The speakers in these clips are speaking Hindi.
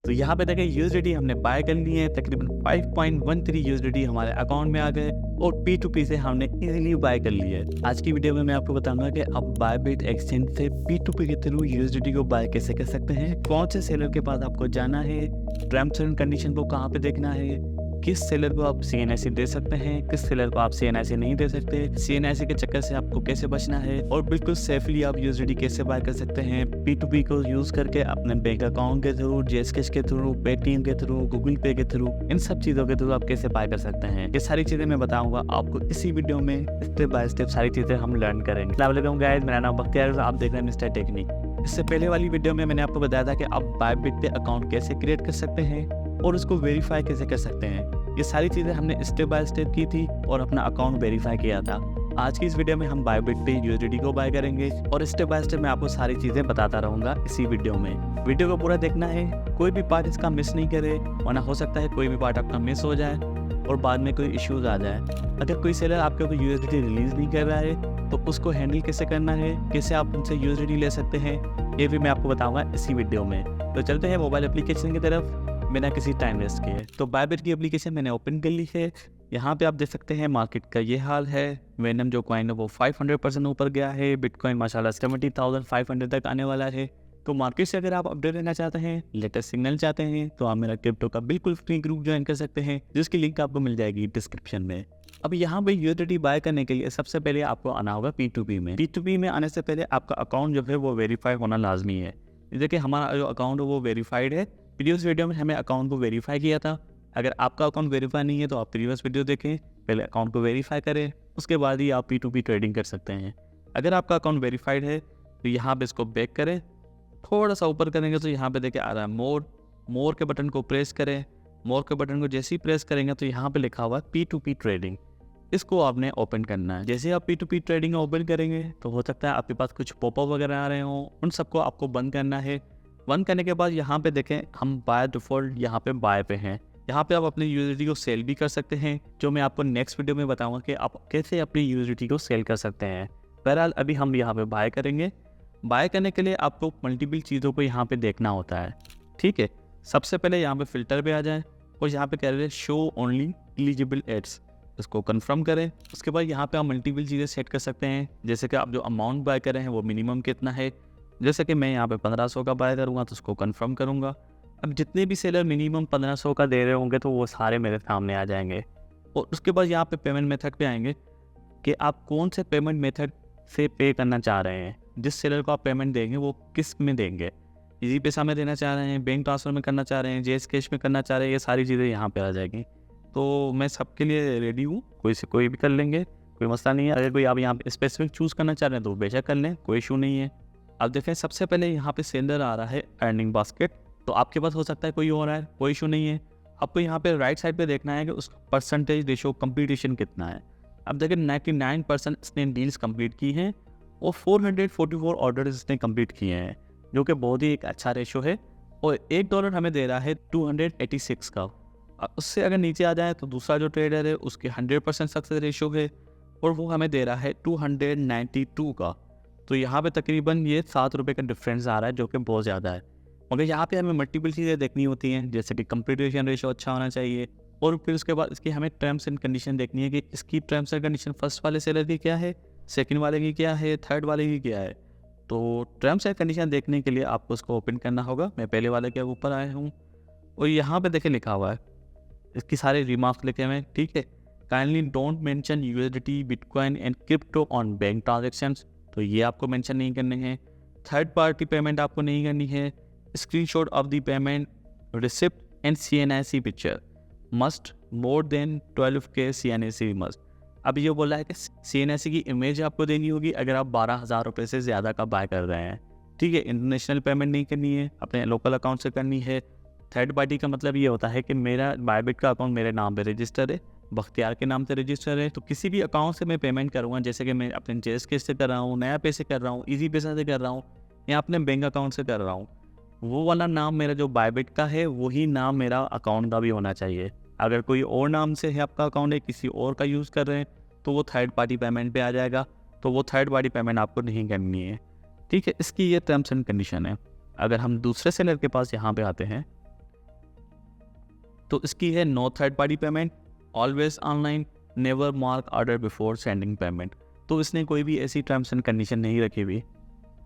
तो यहाँ पे देखें यूएसडीटी हमने बाय कर ली है, तकरीबन 5.13 यूएसडीटी हमारे अकाउंट में आ गए और P2P से हमने इजीली बाय कर ली है। आज की वीडियो में मैं आपको बताऊंगा कि आप बायबिट एक्सचेंज से P2P के थ्रू यूएसडीटी को बाय कैसे कर सकते हैं, कौन से सेलर के पास आपको जाना है, टर्म्स एंड कंडीशन को कहाँ पे देखना है, किस सेलर को आप CNIC दे सकते हैं, किस सेलर को आप CNIC नहीं दे सकते, CNIC के चक्कर से आपको कैसे बचना है और बिल्कुल सेफली आप यूएसडीटी कैसे बाय कर सकते हैं P2P को यूज करके अपने बैंक अकाउंट के थ्रू, JSCash के थ्रू, पेटीएम के थ्रू, गूगल पे के थ्रू, इन सब चीज़ों के थ्रू आप कैसे बाय कर सकते हैं। ये सारी चीज़ें मैं बताऊंगा आपको इसी वीडियो में, स्टेप बाय स्टेप सारी चीज़ें हम लर्न करेंगे। अस्सलाम वालेकुम गाइस, मेरा नाम बख्तियार है, आप देख रहे हैं मिस्टर टेक्निक। इससे पहले वाली वीडियो में मैंने आपको बताया था कि आप बायबिट पे अकाउंट कैसे क्रिएट कर सकते हैं और उसको वेरीफाई कैसे कर सकते हैं। ये सारी चीज़ें हमने स्टेप बाय स्टेप की थी और अपना अकाउंट वेरीफाई किया था। आज की इस वीडियो में हम बायबिट पे यूएसडीटी को बाय करेंगे और स्टेप बाय स्टेप मैं आपको सारी चीज़ें बताता रहूँगा इसी वीडियो में। वीडियो को पूरा देखना है, कोई भी पार्ट इसका मिस नहीं करे, वरना हो सकता है कोई भी पार्ट आपका मिस हो जाए और बाद में कोई इश्यूज आ जाए। अगर कोई सेलर आपके को यूएसडीटी रिलीज़ नहीं कर रहा है तो उसको हैंडल कैसे करना है, कैसे आप उनसे यूएसडीटी ले सकते हैं, ये भी मैं आपको बताऊँगा इसी वीडियो में। तो चलते हैं मोबाइल एप्लीकेशन की तरफ बिना किसी टाइम वेस्ट किए। तो बायबिट की एप्लीकेशन मैंने ओपन कर ली है। यहाँ पे आप देख सकते हैं मार्केट का ये हाल है। वेनम जो कॉइन है वो 500% ऊपर गया है। बिटकॉइन माशाल्लाह 70,500 तक आने वाला है। तो मार्केट से अगर आप अपडेट रहना चाहते हैं, लेटेस्ट सिग्नल चाहते हैं, तो आप मेरा क्रिप्टो का बिल्कुल फ्री ग्रुप ज्वाइन कर सकते हैं, जिसकी लिंक आपको मिल जाएगी डिस्क्रिप्शन में। अब यहाँ पे यूएसडीटी बाय करने के लिए सबसे पहले आपको आना होगा P2P में। P2P में आने से पहले आपका अकाउंट जो है वो वेरीफाई होना लाजमी है। देखिए हमारा जो अकाउंट है वो वेरीफाइड है। प्रीवियस वीडियो में हमें अकाउंट को वेरीफाई किया था। अगर आपका अकाउंट वेरीफाई नहीं है तो आप प्रीवियस वीडियो देखें, पहले अकाउंट को वेरीफाई करें, उसके बाद ही आप P2P ट्रेडिंग कर सकते हैं। अगर आपका अकाउंट वेरीफाइड है तो यहाँ पे इसको बैक करें, थोड़ा सा ऊपर करेंगे तो यहाँ पे देखिए आ रहा है मोर के बटन को प्रेस करें। मोर के बटन को जैसे ही प्रेस करेंगे तो यहाँ पे लिखा हुआ है P2P ट्रेडिंग, इसको आपने ओपन करना है। जैसे आप P2P ट्रेडिंग ओपन करेंगे तो हो सकता है आपके पास कुछ पॉपअप वगैरह आ रहे हों, उन सबको आपको बंद करना है। बंद करने के बाद यहाँ पे देखें हम बाय डिफ़ॉल्ट यहाँ पे बाय पे हैं। यहाँ पे आप अपने यूएसडीटी को सेल भी कर सकते हैं, जो मैं आपको नेक्स्ट वीडियो में बताऊंगा कि आप कैसे अपनी यूएसडीटी को सेल कर सकते हैं। बहरहाल अभी हम यहाँ पे बाय करेंगे। बाय करने के लिए आपको मल्टीपल चीज़ों को यहाँ पे देखना होता है, ठीक है। सबसे पहले यहाँ पे फिल्टर पे आ जाए और यहाँ पे कह रहे हैं शो ओनली एलिजिबल एड्स, इसको कन्फर्म करें। उसके बाद यहाँ पे आप मल्टीपल चीज़ें सेट कर सकते हैं, जैसे कि आप जो अमाउंट बाय कर रहे हैं वो मिनिमम कितना है। जैसे कि मैं यहाँ पे 1500 का बाय करूँगा तो उसको कंफर्म करूँगा। अब जितने भी सेलर मिनिमम 1500 का दे रहे होंगे तो वो सारे मेरे सामने आ जाएंगे। और उसके बाद यहाँ पे पेमेंट मेथड पे आएंगे कि आप कौन से पेमेंट मेथड से पे करना चाह रहे हैं। जिस सेलर को आप पेमेंट देंगे वो किस में देंगे, इजी पैसा में देना चाह रहे हैं, बैंक ट्रांसफ़र में करना चाह रहे हैं, JSCash में करना चाह रहे हैं, ये सारी चीज़ें यहाँ पर आ जाएगी। तो मैं सबके लिए रेडी हूँ, कोई से कोई भी कर लेंगे, कोई मसला नहीं है। अगर कोई आप यहाँ पे स्पेसिफिक चूज़ करना चाह रहे हैं तो बेशक कर लें, कोई इशू नहीं है। अब देखें सबसे पहले यहाँ पे सेलर आ रहा है अर्निंग बास्केट, तो आपके पास हो सकता है कोई और है, कोई इशू नहीं है। आपको यहाँ पे राइट साइड पे देखना है कि उसका परसेंटेज रेशो कंप्लीटेशन कितना है। अब देखिए 99% इसने डील्स कंप्लीट की हैं और 444 ऑर्डर इसने कंप्लीट किए हैं, जो कि बहुत ही एक अच्छा रेशो है। और $1 हमें दे रहा है 286 का। उससे अगर नीचे आ जाए तो दूसरा जो ट्रेडर है उसके 100% सक्सेस रेशो है और वो हमें दे रहा है 292 का। तो यहाँ पे तकरीबन ये ₹7 का डिफरेंस आ रहा है, जो कि बहुत ज़्यादा है। मगर यहाँ पे हमें मल्टीपल चीज़ें देखनी होती हैं, जैसे कि कंप्लीटेशन रेशो अच्छा होना चाहिए और फिर उसके बाद इसकी हमें टर्म्स एंड कंडीशन देखनी है कि इसकी टर्म्स एंड कंडीशन फर्स्ट वाले सेलर की क्या है, सेकंड वाले की क्या है, थर्ड वाले की क्या है। तो टर्म्स एंड कंडीशन देखने के लिए आपको उसको ओपन करना होगा। मैं पहले वाले के ऊपर आया हूँ और यहाँ पर देखे लिखा हुआ है, इसकी सारे रिमार्क्स लिखे हुए हैं, ठीक है। Kindly don't mention USDT, bitcoin and crypto on bank transactions, तो ये आपको मेंशन नहीं करने हैं। थर्ड पार्टी पेमेंट आपको नहीं करनी है। Screenshot of the payment receipt and CNIC picture must more than 12K CNIC must. अब ये बोला है कि CNIC की इमेज आपको देनी होगी अगर आप 12,000 रुपये से ज़्यादा का बाय कर रहे हैं, ठीक है। इंटरनेशनल पेमेंट नहीं करनी है, अपने लोकल अकाउंट से करनी है। थर्ड पार्टी का मतलब ये होता है कि मेरा बायबिट का अकाउंट मेरे नाम पे रजिस्टर है, बख्तियार के नाम से रजिस्टर है, तो किसी भी अकाउंट से मैं पेमेंट करूँगा, जैसे कि मैं अपने JSCash से कर रहा हूँ, नया पे से कर रहा हूँ, इजी पैसा से कर रहा हूँ या अपने बैंक अकाउंट से कर रहा हूँ, वो वाला नाम मेरा जो बायबिट का है वही नाम मेरा अकाउंट का भी होना चाहिए। अगर कोई और नाम से है आपका अकाउंट है, किसी और का यूज़ कर रहे हैं, तो वो थर्ड पार्टी पेमेंट पे आ जाएगा। तो वो थर्ड पार्टी पेमेंट आपको नहीं करनी है, ठीक है। इसकी ये टर्म्स एंड कंडीशन है। अगर हम दूसरे सेलर के पास यहाँ पे आते हैं, तो इसकी है no third party payment, always online, never mark order before sending payment. तो इसने कोई भी ऐसी टर्म्स एंड कंडीशन नहीं रखी हुई,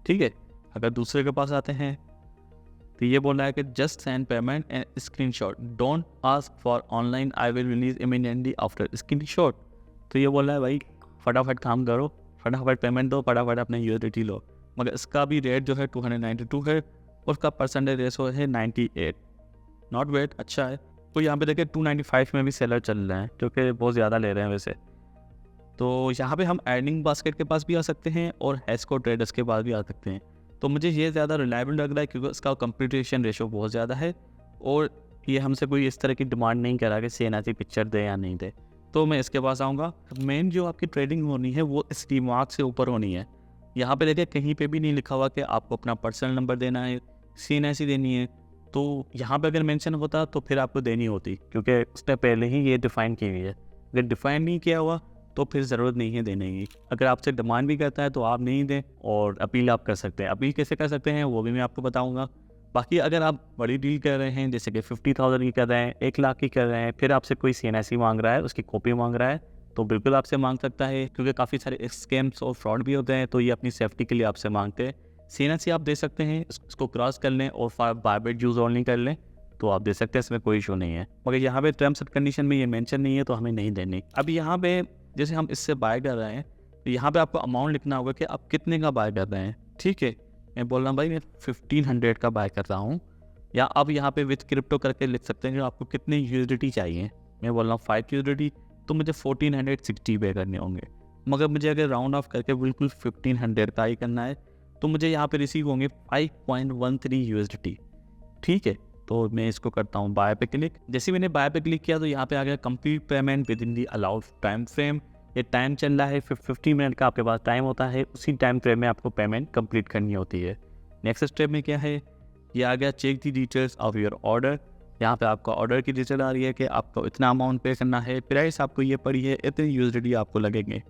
ठीक है। अगर दूसरे के पास आते हैं तो ये बोल रहा है कि just send payment and screenshot, don't ask for online, I will release immediately after screenshot. तो ये बोल रहा है भाई फटाफट काम करो, फटाफट पेमेंट दो, फटाफट अपने यूएसडीटी लो। मगर इसका भी रेट जो है 292 है और उसका परसेंटेज रेशो है 98। नॉट वेट, अच्छा है। तो यहाँ पे देखिए 295 में भी सेलर चल रहे हैं, जो कि बहुत ज़्यादा ले रहे हैं वैसे। तो यहाँ पे हम अर्निंग बास्केट के पास भी आ सकते हैं और हैस्को ट्रेडर्स के पास भी आ सकते हैं। तो मुझे ये ज़्यादा रिलायबल लग रहा है क्योंकि इसका कंप्यूटेशन रेशो बहुत ज़्यादा है और ये हमसे कोई इस तरह की डिमांड नहीं करा कि CNC पिक्चर दे या नहीं दे। तो मैं इसके पास आऊँगा। मेन जो आपकी ट्रेडिंग होनी है वो इस रिमार्क से ऊपर होनी है। यहाँ पे देखिए कहीं पे भी नहीं लिखा हुआ कि आपको अपना पर्सनल नंबर देना है, CNC देनी है। तो यहाँ पे अगर मेंशन होता तो फिर आपको देनी होती, क्योंकि उसने पहले ही ये डिफ़ाइन की हुई है। अगर डिफ़ाइन नहीं किया हुआ तो फिर ज़रूरत नहीं है देने की। अगर आपसे डिमांड भी करता है तो आप नहीं दें और अपील आप कर सकते हैं। अपील कैसे कर सकते हैं वो भी मैं आपको बताऊँगा। बाकी अगर आप बड़ी डील कर रहे हैं, जैसे कि 50,000 की कर रहे हैं, 1 लाख की कर रहे हैं, फिर आपसे कोई CNC मांग रहा है, उसकी कॉपी मांग रहा है, तो बिल्कुल आपसे मांग सकता है, क्योंकि काफ़ी सारे स्कैम्स और फ्रॉड भी होते हैं। तो ये अपनी सेफ्टी के लिए आपसे मांगते हैं। CNC आप दे सकते हैं, इसको क्रॉस कर लें और बायबिट यूज़ ऑनली कर लें तो आप दे सकते हैं, इसमें कोई इशू नहीं है। मगर यहाँ पे टर्म्स एंड कंडीशन में ये मेंशन नहीं है तो हमें नहीं देनी। अब यहाँ पे जैसे हम इससे बाय कर रहे हैं तो यहाँ पे आपको अमाउंट लिखना होगा कि आप कितने का बाय कर रहे हैं, ठीक है। मैं बोल रहा हूँ भाई मैं 1500 का बाय कर रहा हूँ, या अब यहाँ पे विथ क्रिप्टो करके लिख सकते हैं कि आपको कितने USDT चाहिए। मैं बोल रहा हूँ 5 USDT, तो मुझे 1460 पे करने होंगे। मगर मुझे अगर राउंड ऑफ करके बिल्कुल 1500 का ही करना है तो मुझे यहाँ पे रिसीव होंगे 5.13 USDT, ठीक है। तो मैं इसको करता हूँ बाय पे क्लिक। जैसे मैंने बाय पे क्लिक किया तो यहाँ पे आ गया complete payment with in the allowed time frame. ये टाइम चल रहा है 50 मिनट का आपके पास टाइम होता है, उसी टाइम फ्रेम में आपको पेमेंट कंप्लीट करनी होती है। नेक्स्ट स्टेप में क्या है, ये आ गया check the details of your order. यहाँ पे आपका ऑर्डर की डिटेल आ रही है कि आपको इतना अमाउंट पे करना है, प्राइस आपको ये पड़ी है, इतने USDT आपको लगेंगे।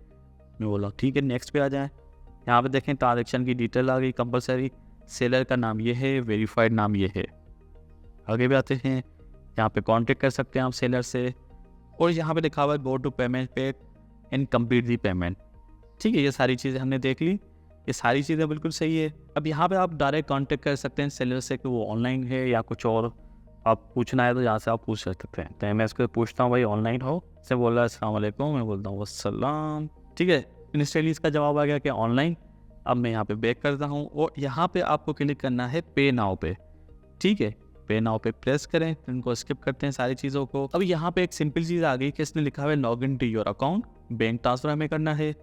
मैं बोला ठीक है, नेक्स्ट पे आ जाए। यहाँ पे देखें ट्रांजेक्शन की डिटेल आ गई कंपलसरी, सेलर का नाम ये है, वेरीफाइड नाम ये है। आगे भी आते हैं, यहाँ पे कांटेक्ट कर सकते हैं आप सेलर से, और यहाँ पे लिखा हुआ है गो टू पेमेंट पे एंड कंप्लीट दी पेमेंट, ठीक है। ये सारी चीज़ें हमने देख ली, ये सारी चीज़ें बिल्कुल सही है। अब यहाँ पे आप डायरेक्ट कांटेक्ट कर सकते हैं सेलर से कि वो ऑनलाइन है या कुछ और आप पूछना है तो यहाँ से आप पूछ सकते हैं। तो मैं इसको पूछता हूँ भाई ऑनलाइन हो, से बोल रहा है अस्सलाम वालेकुम, मैं बोलता हूँ वस्सलाम, ठीक है। इंस्टेंटली इसका जवाब आ गया कि ऑनलाइन। अब मैं यहाँ पे बैक करता हूँ और यहाँ पे आपको क्लिक करना है पे नाउ पे, ठीक है। पे नाउ पे प्रेस करें, इनको स्किप करते हैं सारी चीज़ों को। अब यहाँ पे एक सिंपल चीज़ आ गई कि इसने लिखा है log in to your account, bank transfer हमें करना है,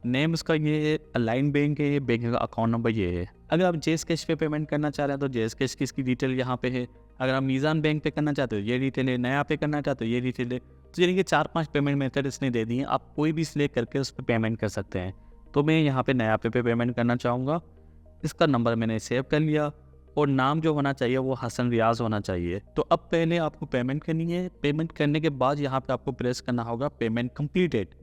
नेम इसका ये है, अलाइन बैंक है, बैंक का अकाउंट नंबर ये है। अगर आप जेस कैश पे पेमेंट करना चाह रहे हैं तो जेस कैश की इसकी डिटेल यहाँ पे है। अगर आप मीज़ान बैंक पे करना चाहते हो ये डिटेल है, नया पे करना चाहते हो ये डिटेल है। तो यानी कि 4-5 पेमेंट मेथड इसने दे दिए हैं, आप कोई भी सिलेक्ट करके उस पर पेमेंट कर सकते हैं। तो मैं यहाँ पे नया पे पेमेंट करना चाहूँगा। इसका नंबर मैंने सेव कर लिया और नाम जो होना चाहिए वो हसन रियाज होना चाहिए। तो अब पहले आपको पेमेंट करनी है, पेमेंट करने के बाद यहाँ पे आपको प्रेस करना होगा पेमेंट कंप्लीटेड,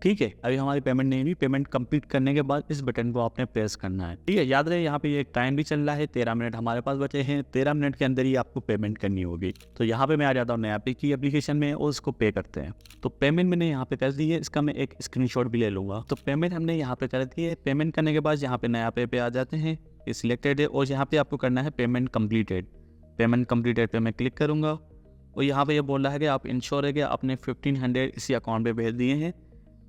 ठीक है। अभी हमारी पेमेंट नहीं हुई, पेमेंट कंप्लीट करने के बाद इस बटन को आपने प्रेस करना है, ठीक है। याद रहे यहाँ पे ये एक टाइम भी चल रहा है, 13 मिनट हमारे पास बचे हैं, 13 मिनट के अंदर ही आपको पेमेंट करनी होगी। तो यहाँ पे मैं आ जाता हूँ नया पे की एप्लीकेशन में और उसको पे करते हैं। तो पेमेंट मैंने यहाँ पे कर दी है, इसका मैं एक स्क्रीनशॉट भी ले लूँगा। तो पेमेंट हमने यहाँ पे कर दी है। पेमेंट करने के बाद यहाँ पे नया पे आ जाते हैं, ये सिलेक्टेड है और यहाँ पे आपको करना है पेमेंट कंप्लीटेड। पेमेंट कंप्लीटेड पे मैं क्लिक करूँगा और यहाँ पे ये बोल रहा है कि आप इंश्योर है कि आपने 1500 इसी अकाउंट पे भेज दिए हैं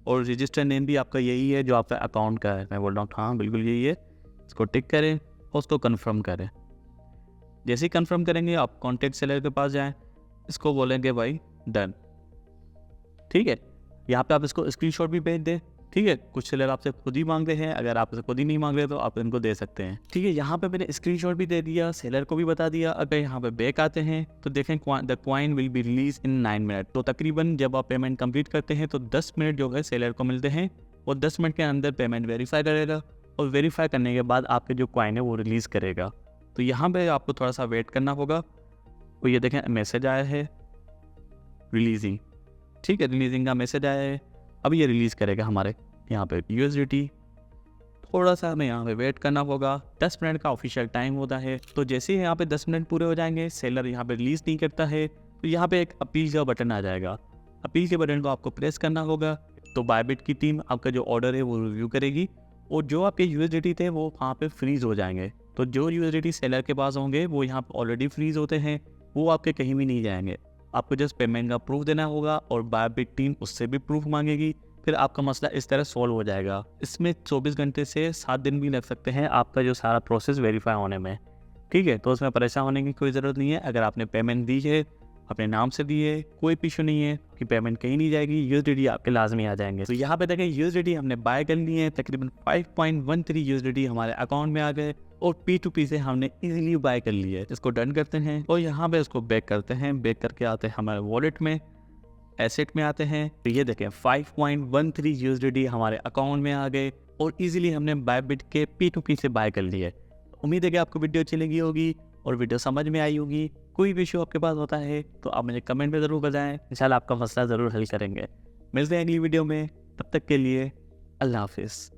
और रजिस्टर नेम भी आपका यही है जो आपका अकाउंट का है। मैं बोल रहा हूँ हाँ बिल्कुल यही है। इसको टिक करें और उसको कंफर्म करें। जैसे ही कंफर्म करेंगे आप कॉन्टेक्ट सेलर के पास जाएँ, इसको बोलेंगे भाई डन, ठीक है। यहाँ पे आप इसको स्क्रीनशॉट भी भेज दें, ठीक है। कुछ सेलर आपसे खुद ही मांगते हैं, अगर आप इसे खुद ही नहीं मांग रहे तो आप इनको दे सकते हैं, ठीक है। यहाँ पे मैंने स्क्रीनशॉट भी दे दिया, सेलर को भी बता दिया। अगर यहाँ पे बैक आते हैं तो देखें the coin will be release in 9 minute. तो तकरीबन जब आप पेमेंट कंप्लीट करते हैं तो 10 मिनट जो है सेलर को मिलते हैं और 10 मिनट के अंदर पेमेंट वेरीफाई करेगा और वेरीफाई करने के बाद आपके जो कॉइन है वो रिलीज़ करेगा। तो यहाँ पर आपको थोड़ा सा वेट करना होगा। तो ये देखें मैसेज आया है रिलीजिंग, ठीक है, रिलीजिंग का मैसेज आया है। अब ये रिलीज़ करेगा हमारे यहाँ पे USDT। थोड़ा सा हमें यहाँ पे वेट करना होगा, 10 मिनट का ऑफिशियल टाइम होता है। तो जैसे ही यहाँ पे 10 मिनट पूरे हो जाएंगे, सेलर यहाँ पे रिलीज़ नहीं करता है तो यहाँ पे एक अपील का बटन आ जाएगा। अपील के बटन को आपको प्रेस करना होगा। तो बायबिट की टीम आपका जो ऑर्डर है वो रिव्यू करेगी और जो आपके यूएसडीटी थे वो वहाँ पे फ्रीज हो जाएंगे। तो जो यूएसडीटी सेलर के पास होंगे वो यहाँ पे ऑलरेडी फ्रीज होते हैं, वो आपके कहीं भी नहीं जाएंगे। आपको जस्ट पेमेंट का प्रूफ देना होगा और बायबिट टीम उससे भी प्रूफ मांगेगी, फिर आपका मसला इस तरह सॉल्व हो जाएगा। इसमें 24 घंटे से 7 दिन भी लग सकते हैं आपका जो सारा प्रोसेस वेरीफाई होने में। ठीक है, तो उसमें परेशान होने की कोई ज़रूरत नहीं है। अगर आपने पेमेंट दी है, अपने नाम से दी है, कोई इशू नहीं है कि पेमेंट कहीं नहीं जाएगी, यूएसडीटी आपके लाजमी आ जाएंगे। तो यहाँ पे देखें यूएसडीटी हमने बाय कर ली है, तकरीबन 5.13 यूएसडीटी हमारे अकाउंट में आ गए और P2P से हमने इजीली बाय कर लिया है। इसको डन करते हैं और यहाँ पे इसको बैक करते हैं। बैक करके आते हैं हमारे वॉलेट में, एसेट में आते हैं। तो ये देखें 5.13 यूएसडीटी हमारे अकाउंट में आ गए और इजीली हमने बायबिट के P2P से बाय कर लिए। उम्मीद है कि आपको वीडियो अच्छी लगी होगी और वीडियो समझ में आई होगी। कोई भी इशू आपके पास होता है तो आप मुझे कमेंट में ज़रूर बताएं, इंशाल्लाह आपका मसला ज़रूर हल करेंगे। मिलते हैं अगली वीडियो में, तब तक के लिए अल्लाह हाफिज़।